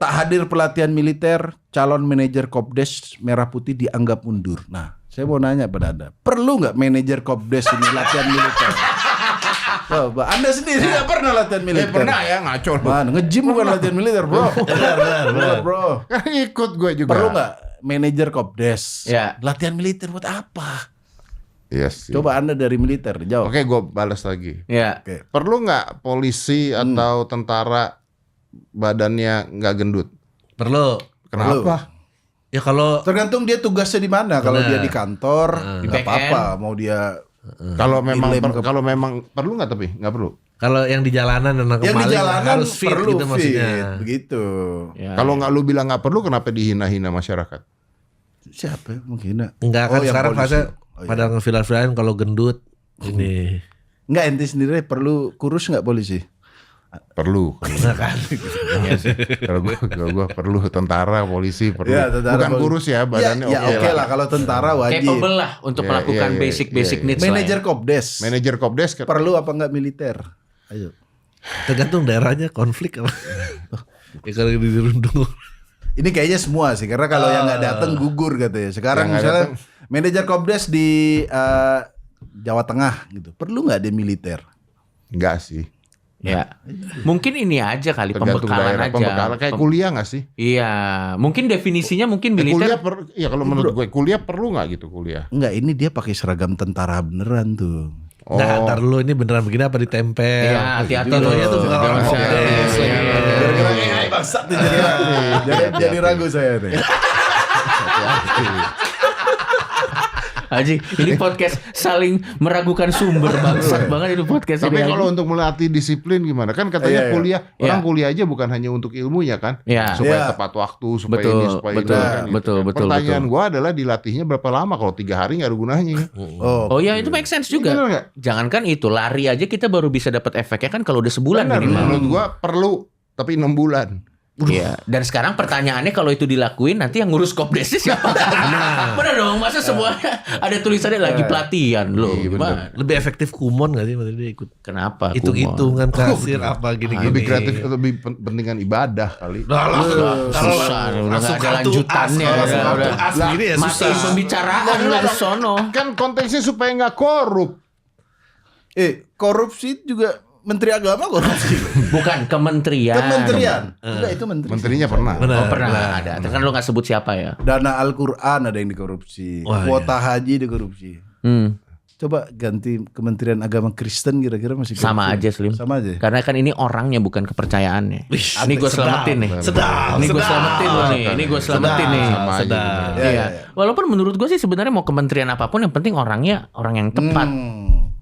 Tak hadir pelatihan militer, calon manajer Kopdes Merah Putih dianggap mundur. Nah, saya mau nanya pada Anda, perlu nggak manajer Kopdes ini latihan militer? Coba, Anda sendiri nggak pernah latihan militer? Pernah ya, ngaco. Man, nge-gym bukan latihan militer, bro. Benar, bro. Kan ikut gue juga. Perlu nggak manajer Kopdes Ya. latihan militer buat apa? Iya sih. Coba Anda dari militer, jawab. Oke, gue balas lagi. Ya. Oke. Perlu nggak polisi atau tentara badannya nggak gendut? Perlu. Kenapa? Ya kalau Tergantung dia tugasnya di mana. Kalau dia di kantor, Di nggak PN. apa-apa. Mau dia Kalau memang dilem ke- kalau memang perlu nggak, tapi nggak perlu. kalau yang di jalanan dan yang di maling jalanan harus fit perlu gitu fit, maksudnya. begitu. Ya. Kalau nggak lu bilang nggak perlu, kenapa dihina-hina masyarakat? Siapa mungkin? Enggak kan yang sekarang polisi. fase Oh, iya. pada ngeviral-viralin kalau gendut ini. Enggak, ente sendiri perlu kurus nggak polisi? Perlu. Nah kan. Kalau gua perlu tentara, polisi perlu. Ya, tentara, Bukan polisi. kurus ya, badannya ya, oke oke lah. lah. Kalau tentara wajib. Capable lah untuk Ya, melakukan ya, ya, basic ya, ya. needs lah Manajer ya. Kopdes Manajer Kopdes perlu apa nggak militer? Ayo. Tergantung daerahnya konflik apa. Ya kalau dirundung. Ini kayaknya semua sih, karena kalau yang nggak datang gugur katanya. Sekarang Yang nggak misalnya datang. manajer Kopdes di Jawa Tengah gitu, perlu nggak dia militer? Enggak sih. Ya. Mungkin ini aja kali Tergantung pembekalan daerah, aja. pembekalan kayak kuliah nggak sih? Iya, mungkin definisinya mungkin Kuliah militer. ya kalau menurut gue kuliah perlu nggak gitu kuliah? Enggak, ini dia pakai seragam tentara beneran tuh. Oh. Nah, ntar lu ini beneran begini apa ditempel? Iya, hati-hati Taruhnya tuh loh. bukan orang Hati-hati. Kopdes. Iya. Gara-gara AI bangsat nih jadi ragu saya nih. Haji, ini podcast saling meragukan sumber, bangsat banget itu podcast Tapi ini. kalau Haji. untuk melatih disiplin gimana? Kan katanya Iya, iya. kuliah, Iya. orang kuliah aja bukan hanya untuk ilmunya kan? Iya. Supaya Iya. tepat waktu, supaya Betul, ini, supaya betul, itu kan. gitu. betul, betul, Pertanyaan gua adalah dilatihnya berapa lama? Kalau 3 hari nggak ada gunanya. Oh ya, itu make sense juga. Bener nggak? Jangankan itu, lari aja kita baru bisa dapat efeknya kan kalau udah sebulan Benar, minimal. menurut gua perlu, tapi 6 bulan. Iya. Dan sekarang pertanyaannya kalau itu dilakuin nanti yang ngurus Kopdesnya siapa? Bener dong, masa semuanya ada tulisannya lagi pelatihan loh. Iya, bener. Gimana? Lebih efektif kumon gak sih maksudnya dia ikut Kenapa? hitung-hitungan kasir apa gini-gini. Lebih kreatif, lebih pentingan ibadah kali. Susah, udah nggak ada lanjutannya. Udah Gini ya susah. matiin pembicaraan lu ke sono. Kan konteksnya supaya nggak korup. Korupsi juga Menteri Agama korupsi. Bukan kementerian. Kementerian. Enggak, itu menteri. Menterinya pernah. Benar. Oh pernah ada. Kan lu nggak sebut siapa ya? Dana Al-Qur'an ada yang dikorupsi. Wah, Kuota haji dikorupsi. Hmm. Coba ganti Kementerian Agama Kristen kira-kira masih Sama korupsi? aja Slim. Sama aja. Karena kan ini orangnya bukan kepercayaannya. Ini gue selamatin nih. Sedap. Ini gue sedap. selamatin loh nih. Ini gue selamatin nih. Sama aja. Sedap. Ya, Iya. ya, ya. Walaupun menurut gue sih sebenarnya mau kementerian apapun yang penting orangnya orang yang tepat.